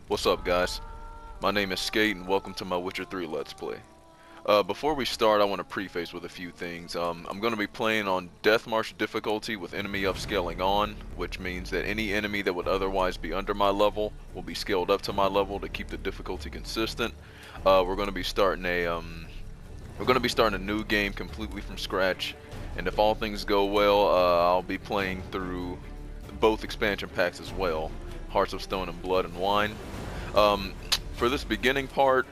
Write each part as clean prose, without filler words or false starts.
What's up, guys? My name is Skate, and welcome to my Witcher 3 Let's Play. Before we start, I want to preface with a few things. I'm going to be playing on Death March difficulty with enemy upscaling on, which means that any enemy that would otherwise be under my level will be scaled up to my level to keep the difficulty consistent. We're going to be starting a new game completely from scratch, and if all things go well, I'll be playing through both expansion packs as well, Hearts of Stone and Blood and Wine. Um, for this beginning part,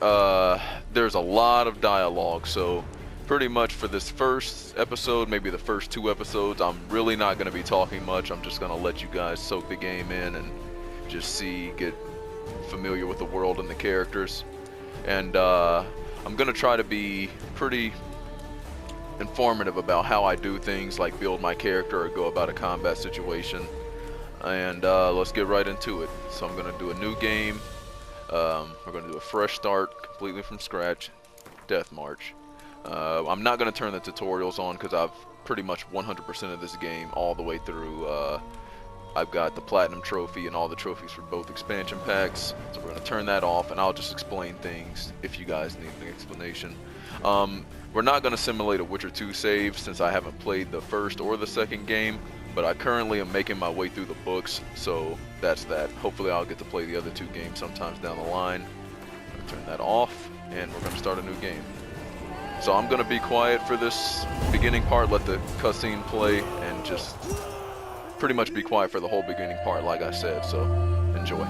there's a lot of dialogue, so pretty much for this first episode, maybe the first two episodes, I'm really not going to be talking much. I'm just going to let you guys soak the game in and just get familiar with the world and the characters. And I'm going to try to be pretty informative about how I do things, like build my character or go about a combat situation. And let's get right into it. So I'm going to do a new game. We're going to do a fresh start, completely from scratch, Death March. I'm not going to turn the tutorials on because I've pretty much 100% of this game all the way through. I've got the Platinum Trophy and all the trophies for both expansion packs, so we're going to turn that off, and I'll just explain things if you guys need an explanation. We're not going to simulate a Witcher 2 save since I haven't played the first or the second game, but I currently am making my way through the books, so that's that. Hopefully I'll get to play the other two games sometimes down the line. I'm going to turn that off, and we're going to start a new game. So I'm going to be quiet for this beginning part, let the cutscene play, and just pretty much be quiet for the whole beginning part, like I said, so enjoy.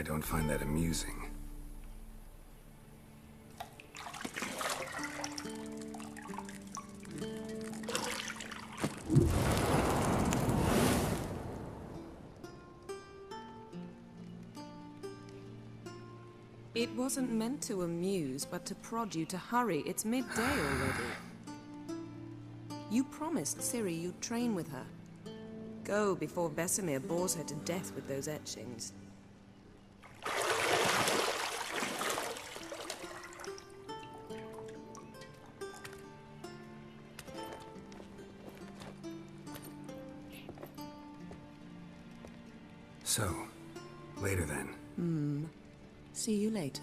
I don't find that amusing. It wasn't meant to amuse, but to prod you to hurry. It's midday already. You promised Ciri you'd train with her. Go before Vesemir bores her to death with those etchings. So, later then. See you later.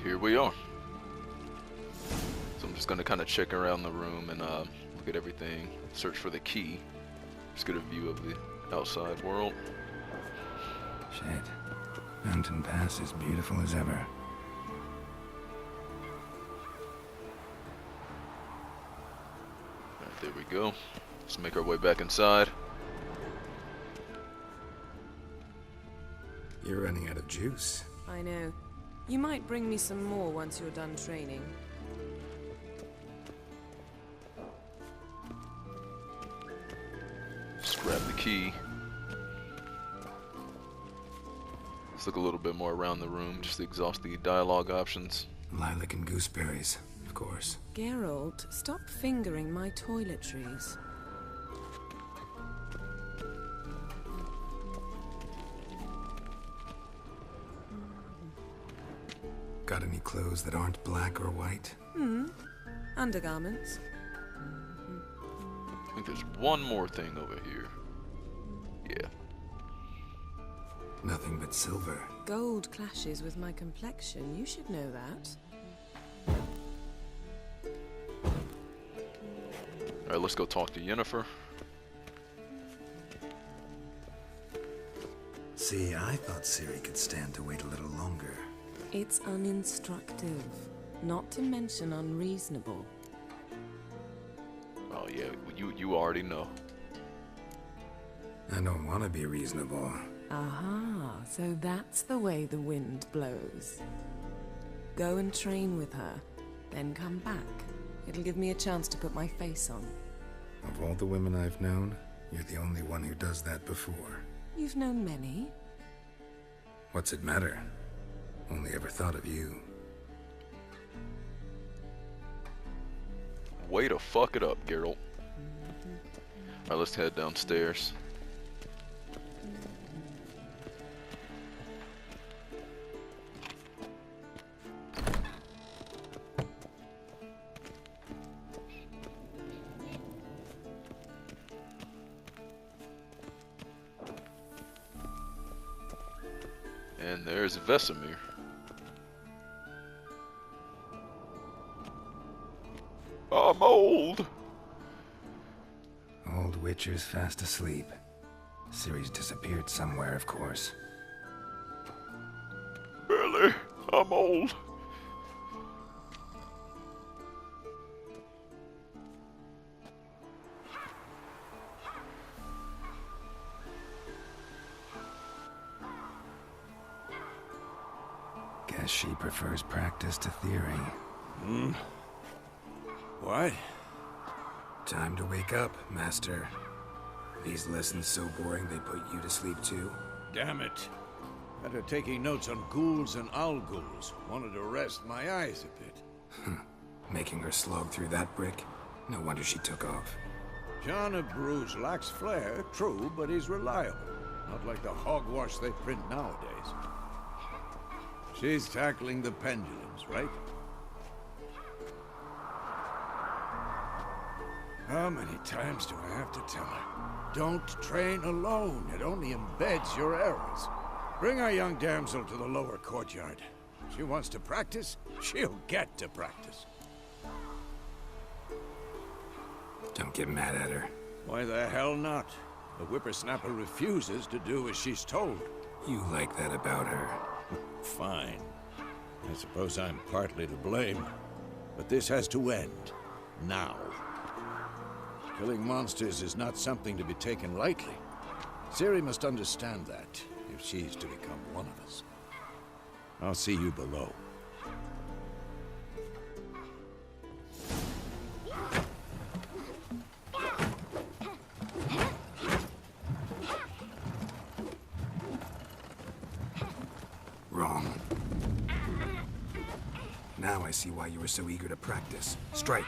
Here we are. So I'm just gonna kind of check around the room and look at everything, search for the key, just get a view of the outside world. Shit. Mountain Pass is beautiful as ever. Alright, there we go. Let's make our way back inside. You're running out of juice. I know. You might bring me some more once you're done training. Just grab the key. Let's look a little bit more around the room, just to exhaust the dialogue options. Lilac and gooseberries, of course. Geralt, stop fingering my toiletries. Got any clothes that aren't black or white? Undergarments. I think there's one more thing over here. Yeah. Nothing but silver. Gold clashes with my complexion. You should know that. Alright, let's go talk to Yennefer. See, I thought Ciri could stand to wait a little longer. It's uninstructive, not to mention unreasonable. Oh yeah, you already know. I don't want to be reasonable. Aha, so that's the way the wind blows. Go and train with her, then come back. It'll give me a chance to put my face on. Of all the women I've known, you're the only one who does that before. You've known many. What's it matter? Only ever thought of you. Way to fuck it up, Geralt. Alright, let's head downstairs. And there's Vesemir. I'm old. Old Witcher's fast asleep. Ciri's disappeared somewhere, of course. Really? I'm old. Guess she prefers practice to theory. What? Time to wake up, Master. These lessons so boring they put you to sleep too? Damn it. After taking notes on ghouls and owl-ghouls, wanted to rest my eyes a bit. Making her slog through that brick? No wonder she took off. John of Bruges lacks flair, true, but he's reliable. Not like the hogwash they print nowadays. She's tackling the pendulums, right? How many times do I have to tell her? Don't train alone. It only embeds your errors. Bring our young damsel to the lower courtyard. She wants to practice, she'll get to practice. Don't get mad at her. Why the hell not? The whippersnapper refuses to do as she's told. You like that about her. Fine. I suppose I'm partly to blame. But this has to end. Now. Killing monsters is not something to be taken lightly. Ciri must understand that, if she's to become one of us. I'll see you below. Wrong. Now I see why you were so eager to practice. Strike.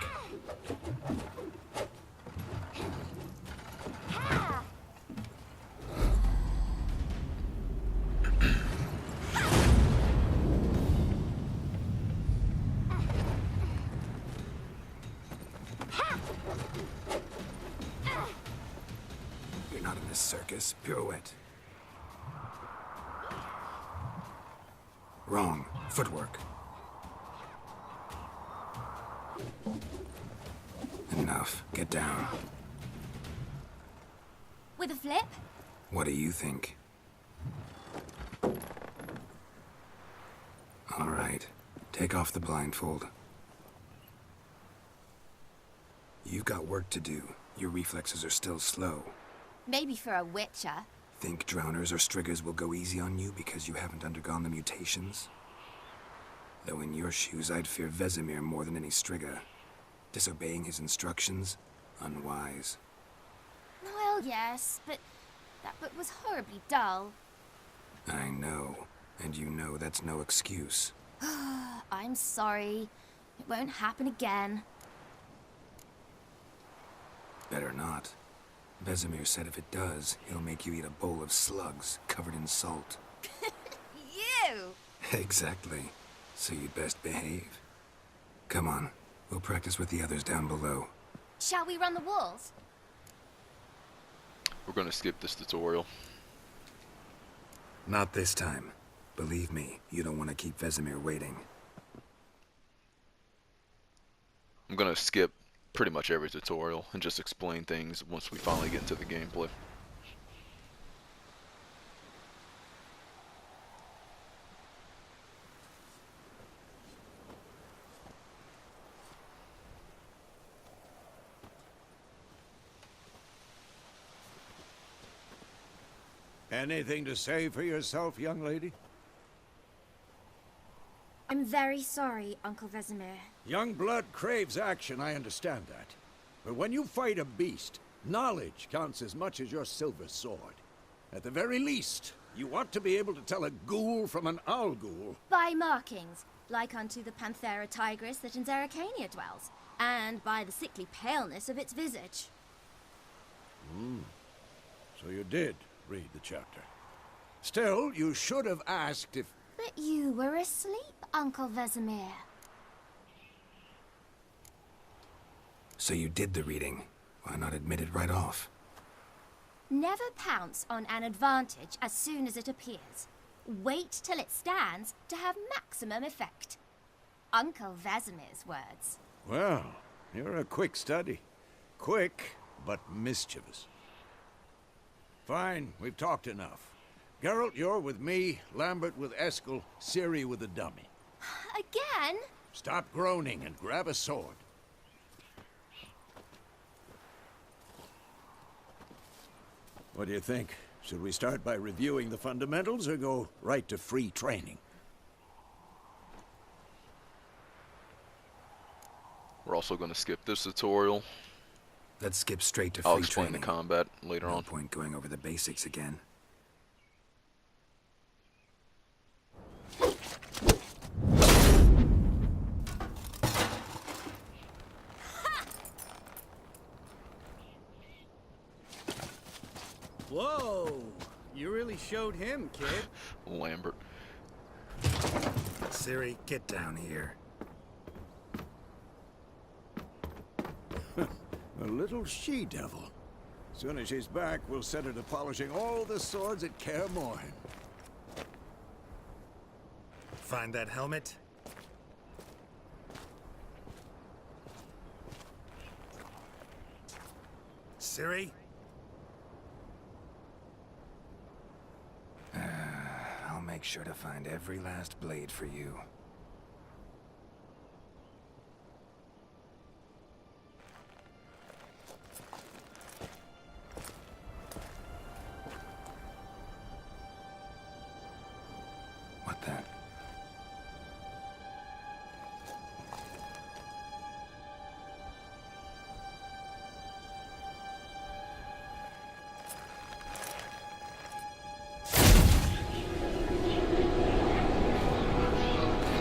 You're not in this circus. Pirouette. Wrong. Footwork. Enough. Get down. With a flip? What do you think? All right. Take off the blindfold. You've got work to do. Your reflexes are still slow. Maybe for a witcher. Think drowners or striggers will go easy on you because you haven't undergone the mutations? Though in your shoes, I'd fear Vesemir more than any strigger. Disobeying his instructions? Unwise. Well, yes, but that book was horribly dull. I know. And you know that's no excuse. I'm sorry. It won't happen again. Better not. Vesemir said if it does, he'll make you eat a bowl of slugs covered in salt. You! Exactly. So you'd best behave. Come on. We'll practice with the others down below. Shall we run the walls? We're gonna skip this tutorial. Not this time. Believe me, you don't want to keep Vesemir waiting. I'm gonna skip pretty much every tutorial and just explain things once we finally get into the gameplay. Anything to say for yourself, young lady? I'm very sorry, Uncle Vesemir. Young blood craves action, I understand that. But when you fight a beast, knowledge counts as much as your silver sword. At the very least, you want to be able to tell a ghoul from an owl ghoul. By markings, like unto the Panthera tigris that in Zerrikania dwells, and by the sickly paleness of its visage. So you did read the chapter. Still, you should have asked if... But you were asleep, Uncle Vesemir. So you did the reading. Why not admit it right off? Never pounce on an advantage as soon as it appears. Wait till it stands to have maximum effect. Uncle Vesemir's words. Well, you're a quick study. Quick, but mischievous. Fine, we've talked enough. Geralt, you're with me, Lambert with Eskel, Ciri with the dummy. Again? Stop groaning and grab a sword. What do you think? Should we start by reviewing the fundamentals or go right to free training? We're also going to skip this tutorial. Let's skip straight to free I'll explain training. the combat later No on. point going over the basics again. Whoa! You really showed him, kid. Lambert. Ciri, get down here. A little she-devil. Soon as she's back, we'll set her to polishing all the swords at Kaer Morhen. Find that helmet? Ciri? I'll make sure to find every last blade for you. What the?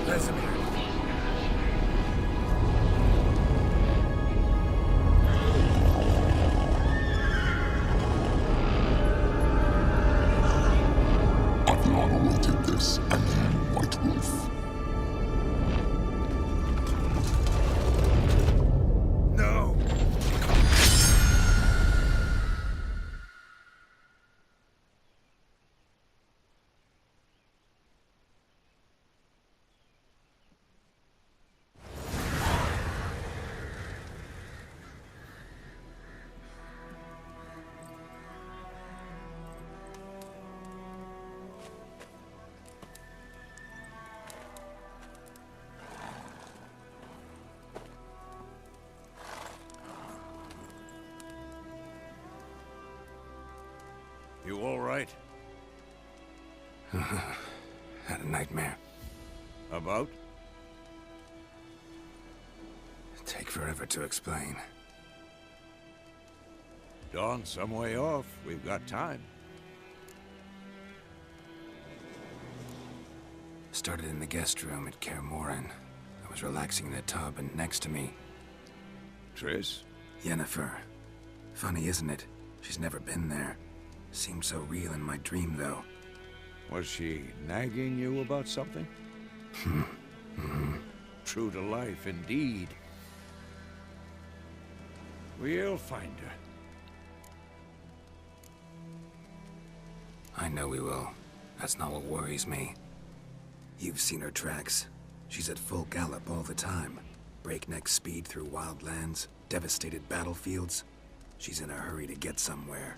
Vesemir. I've long awaited this, and you, White Wolf. No! You all right? Had a nightmare. About? Take forever to explain. Dawn's some way off. We've got time. Started in the guest room at Kaer Morhen. I was relaxing in the tub, and next to me, Triss? Yennefer. Funny, isn't it? She's never been there. Seemed so real in my dream, though. Was she nagging you about something? True to life, indeed. We'll find her. I know we will. That's not what worries me. You've seen her tracks. She's at full gallop all the time. Breakneck speed through wild lands, devastated battlefields. She's in a hurry to get somewhere.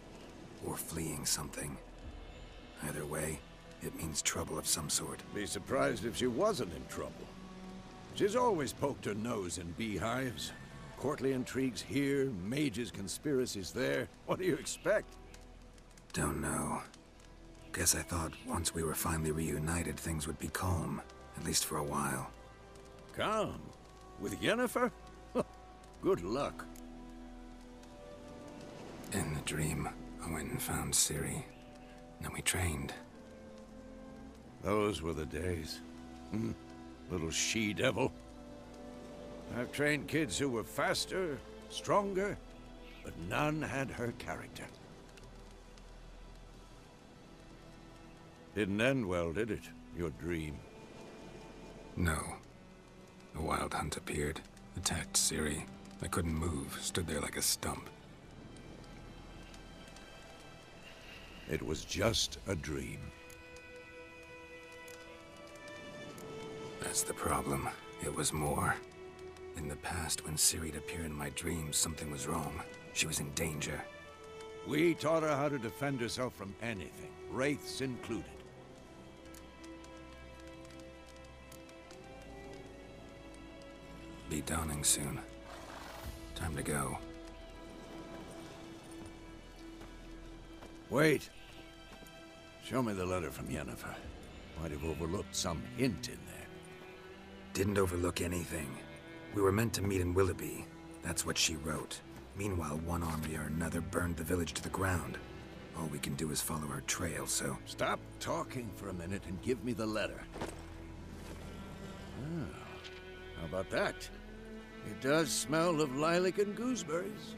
Or fleeing something. Either way, it means trouble of some sort. Be surprised if she wasn't in trouble. She's always poked her nose in beehives. Courtly intrigues here, mages' conspiracies there. What do you expect? Don't know. Guess I thought once we were finally reunited, things would be calm. At least for a while. Calm? With Yennefer? Good luck. In the dream, I went and found Ciri. Then we trained. Those were the days. Little she-devil. I've trained kids who were faster, stronger, but none had her character. Didn't end well, did it? Your dream? No. A wild hunt appeared, attacked Ciri. I couldn't move, stood there like a stump. It was just a dream. That's the problem. It was more. In the past, when Ciri'd appear in my dreams, something was wrong. She was in danger. We taught her how to defend herself from anything, wraiths included. Be dawning soon. Time to go. Wait. Show me the letter from Yennefer. Might have overlooked some hint in there. Didn't overlook anything. We were meant to meet in Willoughby. That's what she wrote. Meanwhile, one army or another burned the village to the ground. All we can do is follow her trail, so... Stop talking for a minute and give me the letter. Ah, how about that? It does smell of lilac and gooseberries.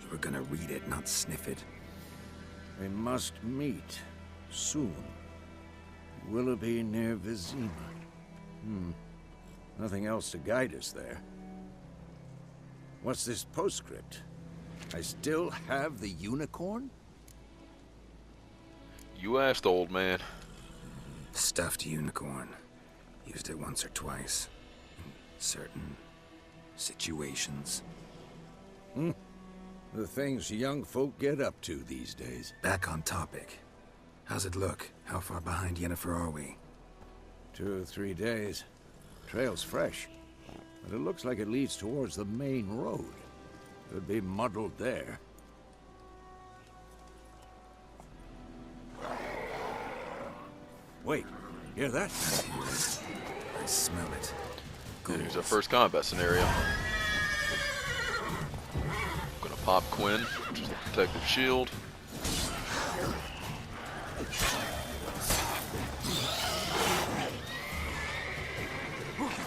You were gonna read it, not sniff it. We must meet soon. Willoughby near Vizima. Nothing else to guide us there. What's this postscript? I still have the unicorn? You asked, old man. Stuffed unicorn. Used it once or twice. In certain situations. The things young folk get up to these days. Back on topic. How's it look? How far behind Yennefer are we? 2 or 3 days. Trail's fresh, but it looks like it leads towards the main road. Could be muddled there. Wait, hear that? I smell it. Here's our first combat scenario. Gonna pop Quinn, which is the protective shield.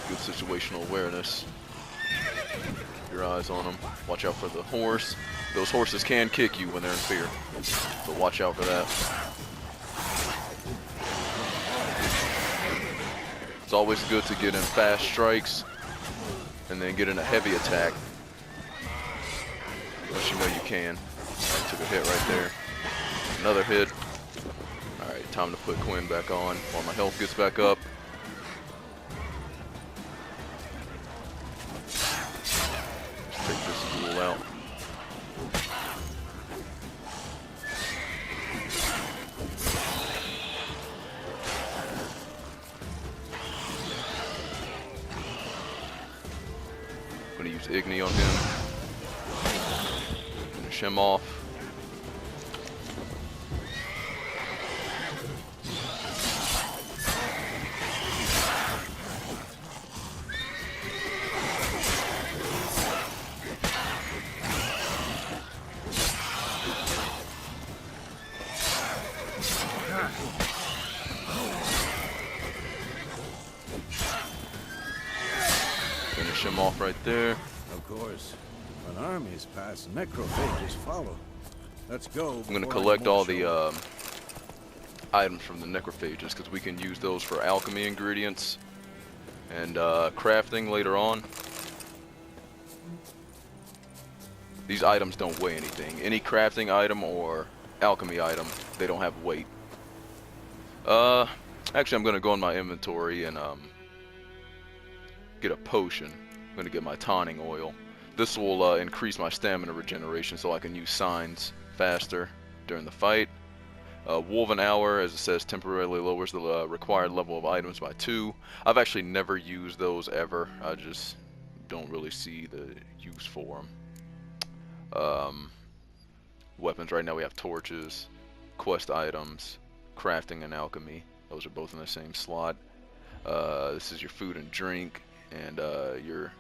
Good situational awareness. Keep your eyes on them. Watch out for the horse. Those horses can kick you when they're in fear, so watch out for that. It's always good to get in fast strikes and then get in a heavy attack. Unless you know you can. I took a hit right there. Another hit. Alright, time to put Quinn back on while my health gets back up. Let's take this ghoul out. I'm gonna use Igni on him. Finish him off. Finish him off right there. Of course. When armies pass, necrophages follow. Let's go. I'm gonna collect all the items from the necrophages because we can use those for alchemy ingredients and crafting later on. These items don't weigh anything. Any crafting item or alchemy item, they don't have weight. Actually, I'm gonna go in my inventory and get a potion. I'm gonna get my tawning oil. This will increase my stamina regeneration so I can use signs faster during the fight. Woven Hour, as it says, temporarily lowers the required level of items by 2. I've actually never used those ever. I just don't really see the use for them. Weapons, right now we have torches, quest items, crafting and alchemy. Those are both in the same slot. This is your food and drink, and your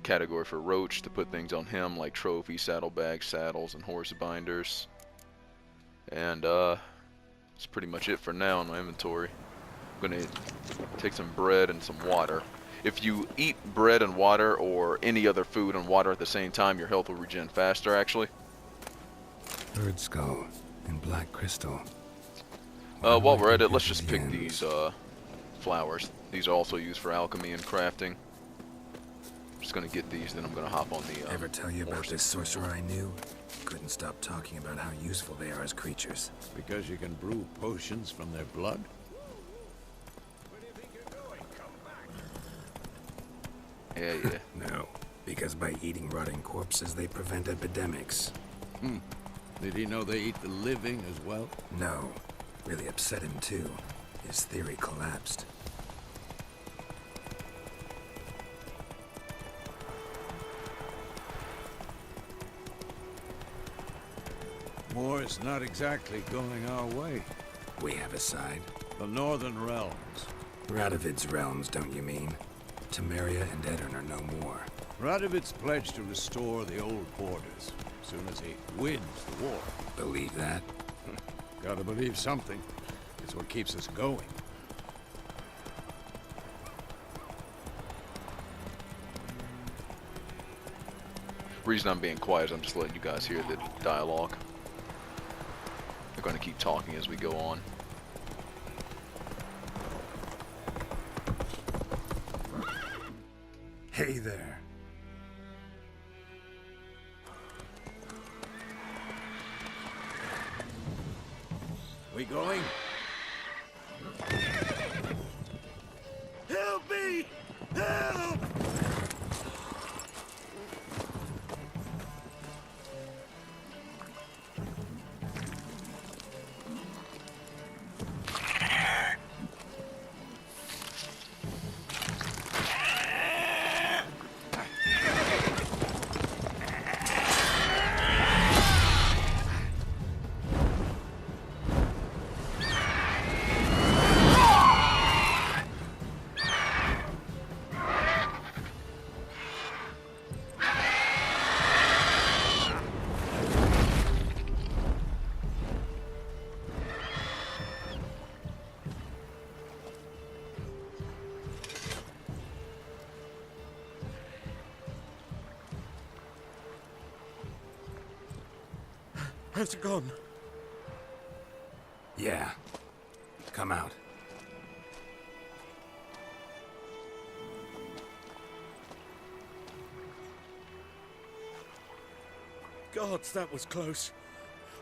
category for Roach to put things on him like trophies, saddlebags, saddles, and horse binders. And that's pretty much it for now in my inventory. I'm gonna take some bread and some water. If you eat bread and water or any other food and water at the same time, your health will regen faster actually. Bird skull and black crystal. While we're at it, let's just pick these flowers. These are also used for alchemy and crafting. Just gonna get these, then I'm gonna hop on the Ever tell you about horse. this sorcerer I knew? Couldn't stop talking about how useful they are as creatures. Because you can brew potions from their blood? Yeah. No, because by eating rotting corpses, they prevent epidemics. Did he know they eat the living as well? No, really upset him too. His theory collapsed. War's not exactly going our way. We have a side. The Northern Realms. Radovid's realms, don't you mean? Temeria and Edirn are no more. Radovid's pledged to restore the old borders as soon as he wins the war. Believe that? Gotta believe something. It's what keeps us going. Reason I'm being quiet is I'm just letting you guys hear the dialogue. They're going to keep talking as we go on. Hey there. We going? Help me! Help! How's it gone? Yeah. Come out. Gods, that was close.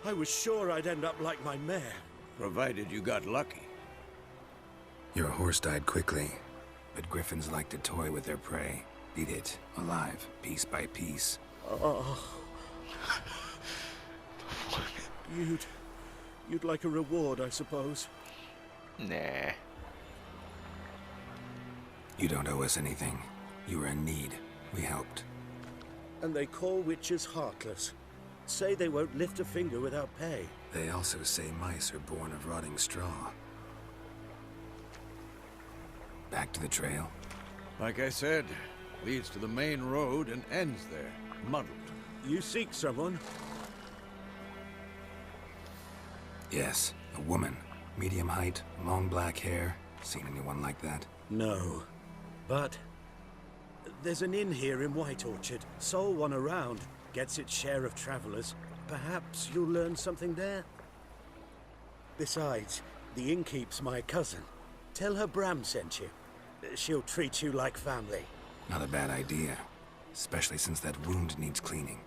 I was sure I'd end up like my mare. Provided you got lucky. Your horse died quickly, but griffins like to toy with their prey. Eat it, alive, piece by piece. Oh. You'd like a reward, I suppose. Nah. You don't owe us anything. You were in need. We helped. And they call witches heartless. Say they won't lift a finger without pay. They also say mice are born of rotting straw. Back to the trail? Like I said, leads to the main road and ends there, muddled. You seek someone? Yes, a woman. Medium height, long black hair. Seen anyone like that? No. But there's an inn here in White Orchard. Sole one around. Gets its share of travelers. Perhaps you'll learn something there? Besides, the innkeep's my cousin. Tell her Bram sent you. She'll treat you like family. Not a bad idea. Especially since that wound needs cleaning.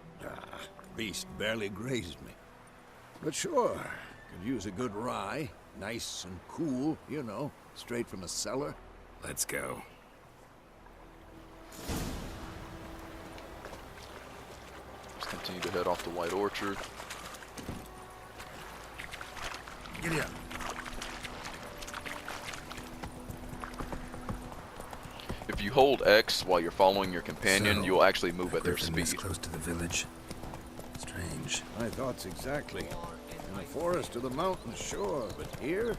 Beast barely grazed me. But sure, could use a good rye. Nice and cool, you know, straight from a cellar. Let's go. Let's continue to head off to White Orchard. Giddy up. If you hold X while you're following your companion, So, you'll actually move at their Griffin speed. this close to the village. Strange. My thoughts exactly. In the forest or the mountains, sure, but here?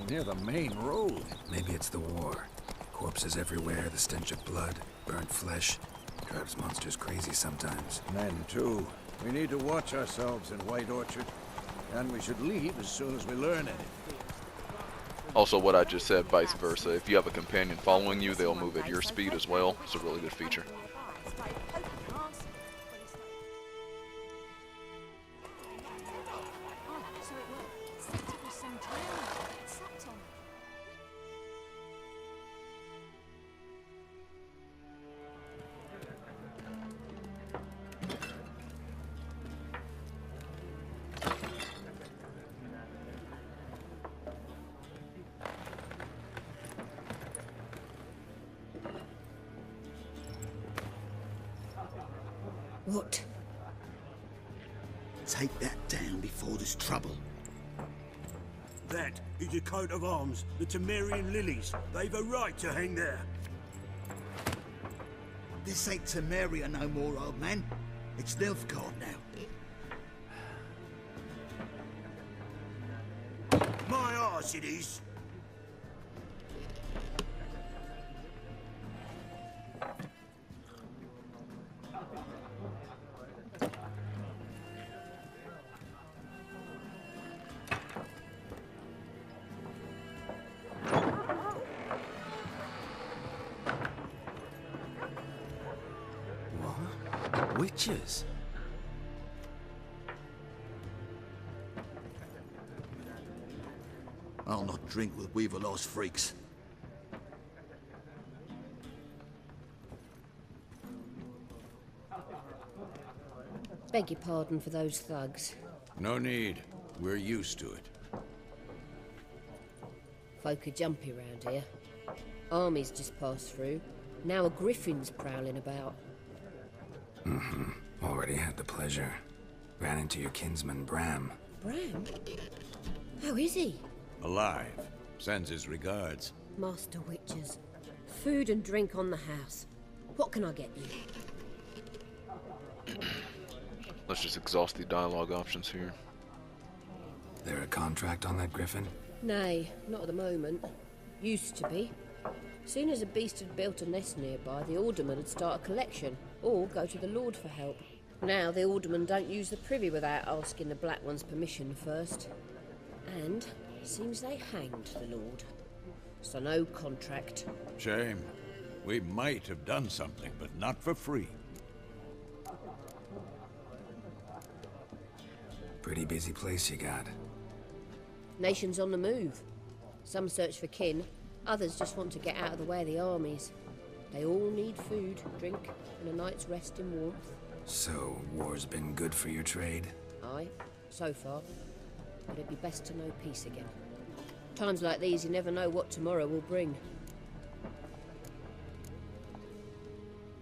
Near the main road. Maybe it's the war. Corpses everywhere, the stench of blood, burnt flesh. Drives monsters crazy sometimes. Men, too. We need to watch ourselves in White Orchard. And we should leave as soon as we learn anything. Also, what I just said, vice versa. If you have a companion following you, they'll move at your speed as well. It's a really good feature. What? Take that down before there's trouble. That is a coat of arms, the Temerian lilies. They've a right to hang there. This ain't Temeria no more, old man. It's Nilfgaard now. My arse it is. Witches? I'll not drink with Weaverlost freaks. Beg your pardon for those thugs. No need. We're used to it. Folk are jumpy round here. Armies just passed through. Now a griffin's prowling about. Already had the pleasure. Ran into your kinsman, Bram. Bram? How is he? Alive. Sends his regards. Master Witchers. Food and drink on the house. What can I get you? Let's just exhaust the dialogue options here. There a contract on that griffin? Nay, not at the moment. Used to be. Soon as a beast had built a nest nearby, the alderman would start a collection, or go to the Lord for help. Now the aldermen don't use the privy without asking the Black One's permission first. And seems they hanged the Lord. So no contract. Shame. We might have done something, but not for free. Pretty busy place you got. Nations on the move. Some search for kin, others just want to get out of the way of the armies. They all need food, drink, and a night's rest in warmth. So, war's been good for your trade? Aye, so far. But it'd be best to know peace again. Times like these, you never know what tomorrow will bring.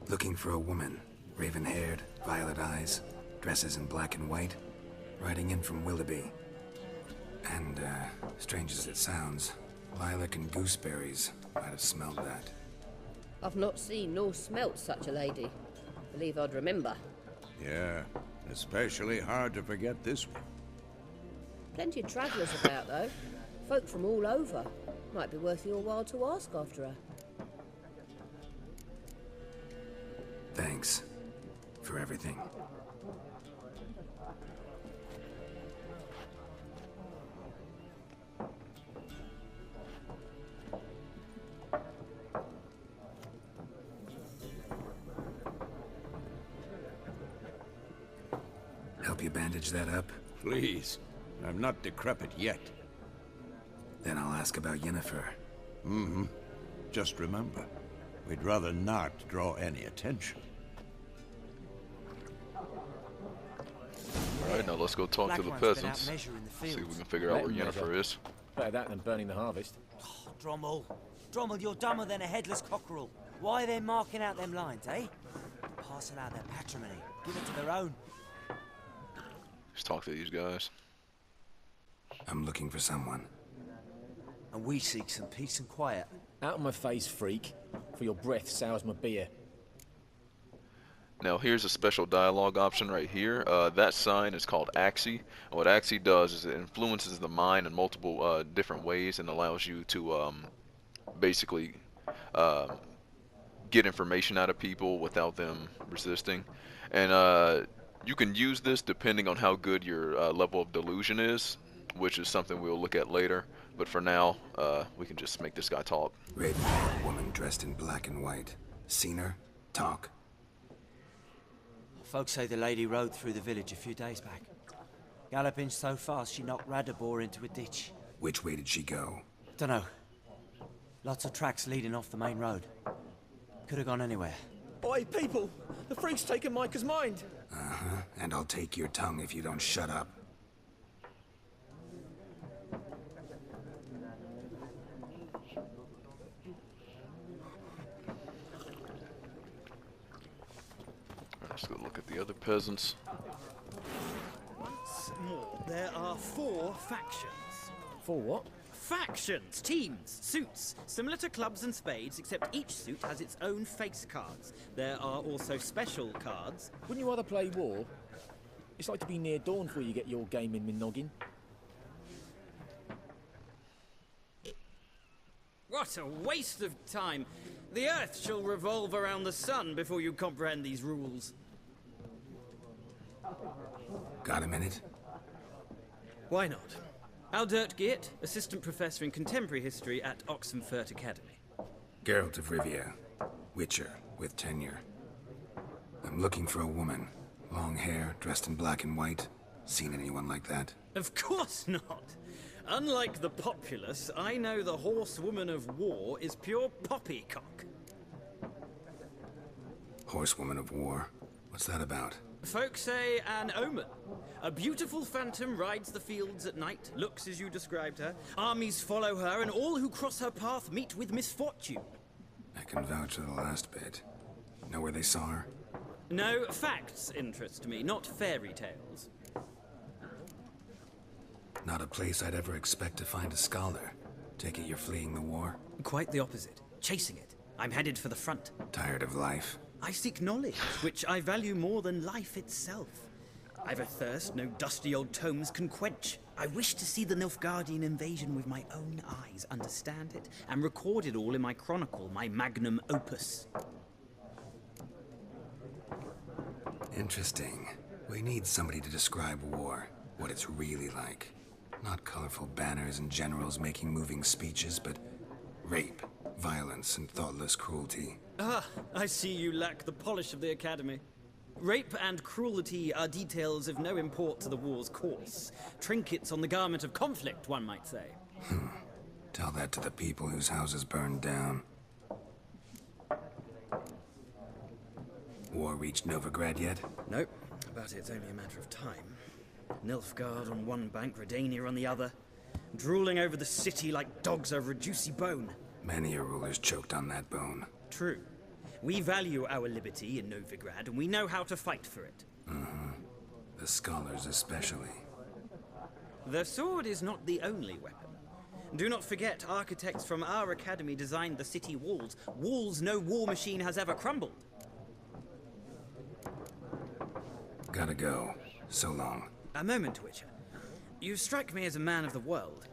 Looking for a woman. Raven-haired, violet eyes, dresses in black and white. Riding in from Willoughby. And, strange as it sounds, lilac and gooseberries might have smelled that. I've not seen nor smelt such a lady. Believe I'd remember. Yeah, especially hard to forget this one. Plenty of travellers about, though. Folk from all over. Might be worth your while to ask after her. Thanks. For everything. Help you bandage that up? Please. I'm not decrepit yet. Then I'll ask about Yennefer. Just remember, we'd rather not draw any attention. Alright, now let's go talk to the peasants. See if we can figure out where Yennefer is. Better that than burning the harvest. Oh, Drommel, you're dumber than a headless cockerel. Why are they marking out them lines, eh? Passing out their patrimony. Give it to their own. Let's talk to these guys. I'm looking for someone. And we seek some peace and quiet. Out of my face, freak. For your breath sours my beer. Now here's a special dialogue option right here. That sign is called Axii. And what Axii does is it influences the mind in multiple different ways and allows you to basically get information out of people without them resisting. And you can use this depending on how good your level of delusion is, which is something we'll look at later. But for now, we can just make this guy talk. Raven-haired woman dressed in black and white. Seen her? Talk. Folks say the lady rode through the village a few days back. Galloping so fast she knocked Radabor into a ditch. Which way did she go? Dunno. Lots of tracks leading off the main road. Could have gone anywhere. Oi, people! The freak's taken Micah's mind! Uh-huh. And I'll take your tongue if you don't shut up. Let's go look at the other peasants. Once more, there are 4 factions. 4 what? Factions, teams, suits, similar to clubs and spades, except each suit has its own face cards. There are also special cards. Wouldn't you rather play war? It's like to be near dawn before you get your game in my noggin. What a waste of time! The Earth shall revolve around the sun before you comprehend these rules. Got a minute? Why not? Aldert Geert, Assistant Professor in Contemporary History at Oxenfurt Academy. Geralt of Rivia. Witcher, with tenure. I'm looking for a woman. Long hair, dressed in black and white. Seen anyone like that? Of course not! Unlike the populace, I know the horsewoman of war is pure poppycock. Horsewoman of War? What's that about? Folk say an omen. A beautiful phantom rides the fields at night, looks as you described her. Armies follow her, and all who cross her path meet with misfortune. I can vouch for the last bit. Know where they saw her? No, facts interest me, not fairy tales. Not a place I'd ever expect to find a scholar. Take it you're fleeing the war? Quite the opposite. Chasing it. I'm headed for the front. Tired of life? I seek knowledge, which I value more than life itself. I've a thirst no dusty old tomes can quench. I wish to see the Nilfgaardian invasion with my own eyes, understand it, and record it all in my chronicle, my magnum opus. Interesting. We need somebody to describe war, what it's really like. Not colorful banners and generals making moving speeches, but rape, violence, and thoughtless cruelty. Ah, I see you lack the polish of the Academy. Rape and cruelty are details of no import to the war's course. Trinkets on the garment of conflict, one might say. Tell that to the people whose houses burned down. War reached Novigrad yet? Nope, but it's only a matter of time. Nilfgaard on one bank, Redania on the other. Drooling over the city like dogs over a juicy bone. Many a ruler's choked on that bone. True. We value our liberty in Novigrad, and we know how to fight for it. The scholars especially. The sword is not the only weapon. Do not forget, architects from our academy designed the city walls. Walls no war machine has ever crumbled. Gotta go. So long. A moment, Witcher. You strike me as a man of the world.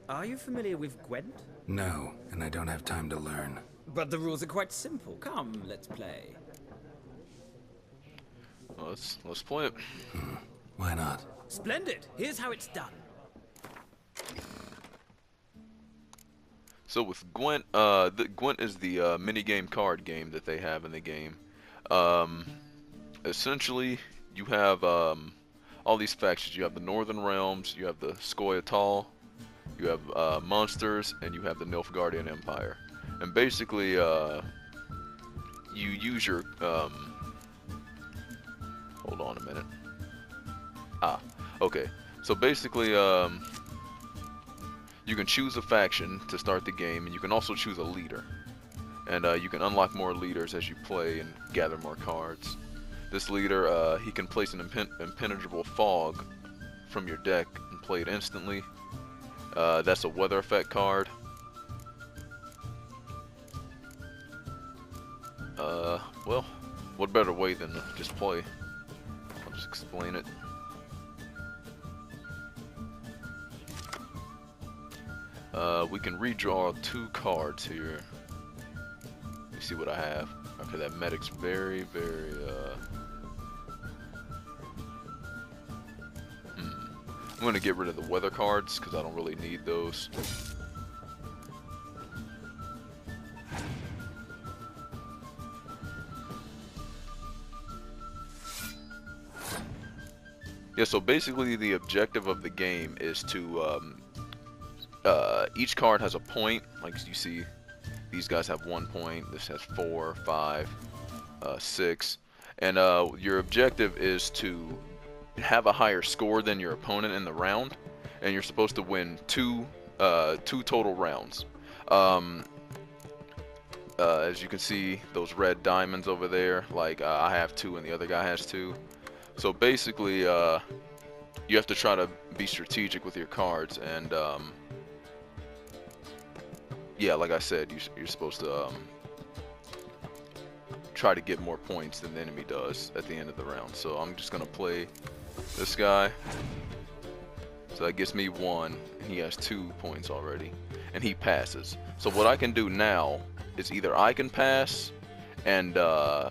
Are you familiar with Gwent? No, and I don't have time to learn. But the rules are quite simple. Come, let's play. Well, let's play it. Why not? Splendid. Here's how it's done. So with Gwent, Gwent is the minigame card game that they have in the game. Essentially, you have all these factions. You have the Northern Realms, you have the Scoia'tael, you have monsters, and you have the Nilfgaardian Empire. And basically, you use your, hold on a minute. Okay. So basically, you can choose a faction to start the game, and you can also choose a leader. And you can unlock more leaders as you play and gather more cards. This leader, he can place an impenetrable fog from your deck and play it instantly. That's a weather effect card. Well, what better way than to just play? I'll just explain it. We can redraw 2 cards here. Let me see what I have. Okay, that medic's very, very, I'm gonna get rid of the weather cards, because I don't really need those. Yeah, so basically the objective of the game is to, each card has a point, like you see, these guys have 1 point, this has 4, 5, 6, and your objective is to have a higher score than your opponent in the round, and you're supposed to win two total rounds. As you can see, those red diamonds over there, like I have 2 and the other guy has 2. So basically, you have to try to be strategic with your cards, and yeah, like I said, you're supposed to try to get more points than the enemy does at the end of the round. So I'm just gonna play this guy. So that gives me 1, and he has 2 points already, and he passes. So what I can do now is either I can pass and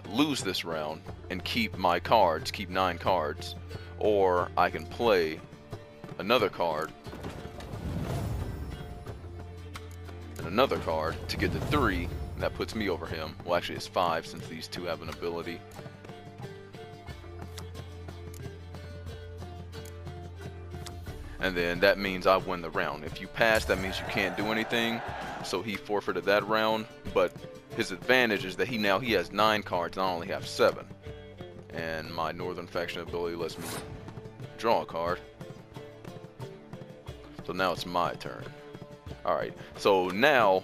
lose this round and keep my cards, keep 9 cards, or I can play another card and another card to get to 3, and that puts me over him. Well, actually it's 5 since these 2 have an ability. and then that means I win the round. If you pass, that means you can't do anything, so he forfeited that round. But his advantage is that he has 9 cards and I only have 7, and my Northern Faction ability lets me draw a card. So now it's my turn. Alright, so now,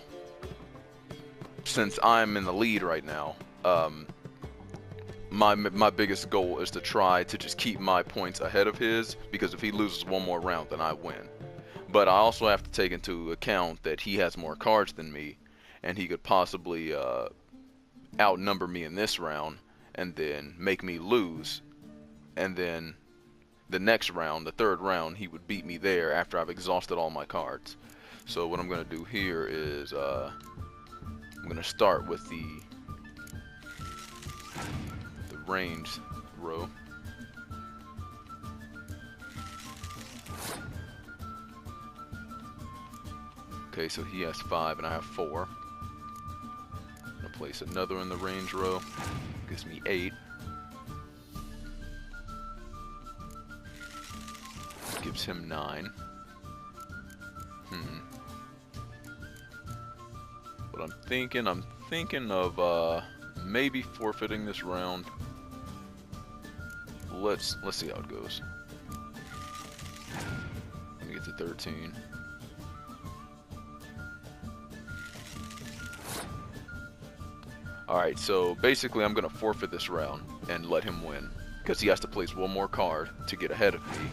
since I'm in the lead right now, my biggest goal is to try to just keep my points ahead of his, because if he loses one more round, then I win. But I also have to take into account that he has more cards than me, and he could possibly outnumber me in this round, and then make me lose, and then the next round, the 3rd round, he would beat me there after I've exhausted all my cards. So what I'm going to do here is I'm going to start with the ranged row. Okay, so he has 5 and I have 4. I'm going to place another in the range row. Gives me 8. Gives him 9. But I'm thinking of maybe forfeiting this round. Let's see how it goes. Let me get to 13. Alright, so basically I'm gonna forfeit this round and let him win, because he has to place one more card to get ahead of me,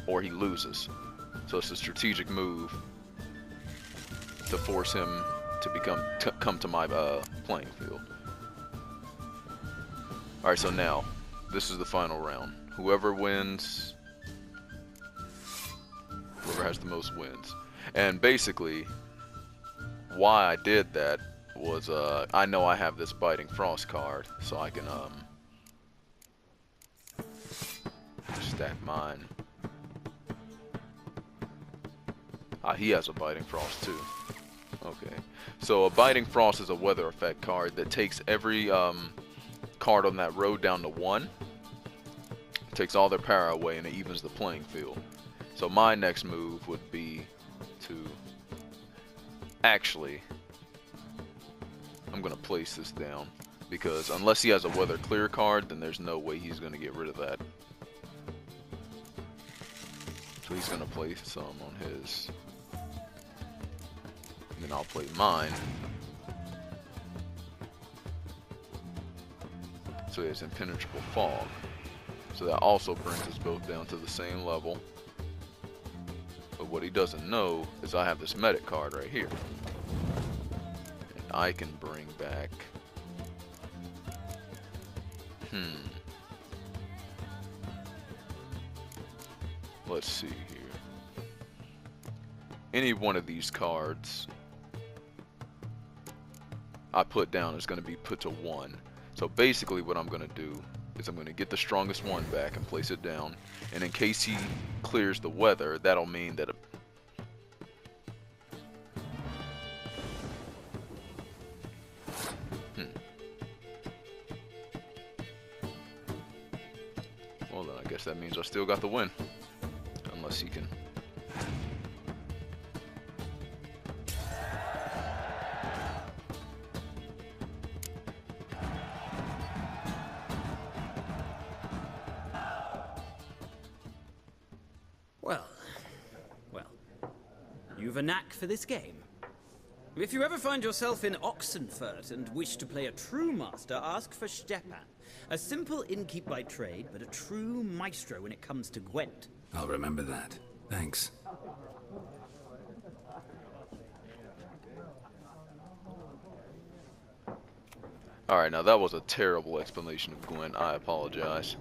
or he loses. So it's a strategic move to force him to come to my playing field. Alright, so now this is the final round. Whoever wins, whoever has the most wins. And basically why I did that was I know I have this Biting Frost card, so I can stack mine. He has a Biting Frost too. Okay, so a Biting Frost is a weather effect card that takes every card on that row down to 1. It takes all their power away and it evens the playing field. So my next move would be to actually, I'm gonna place this down, because unless he has a weather clear card, then there's no way he's gonna get rid of that. So he's gonna place some on his. Then I'll play mine. So he has Impenetrable Fog. So that also brings us both down to the same level. But what he doesn't know is I have this medic card right here. And I can bring back... Let's see here. Any one of these cards I put down is going to be put to 1. So basically what I'm going to do is I'm going to get the strongest one back and place it down. And in case he clears the weather, that'll mean that well, then I guess that means I still got the win. Unless he can... Well, you've a knack for this game. If you ever find yourself in Oxenfurt and wish to play a true master, ask for Stepan. A simple innkeep by trade, but a true maestro when it comes to Gwent. I'll remember that. Thanks. Alright, now that was a terrible explanation of Gwent. I apologize.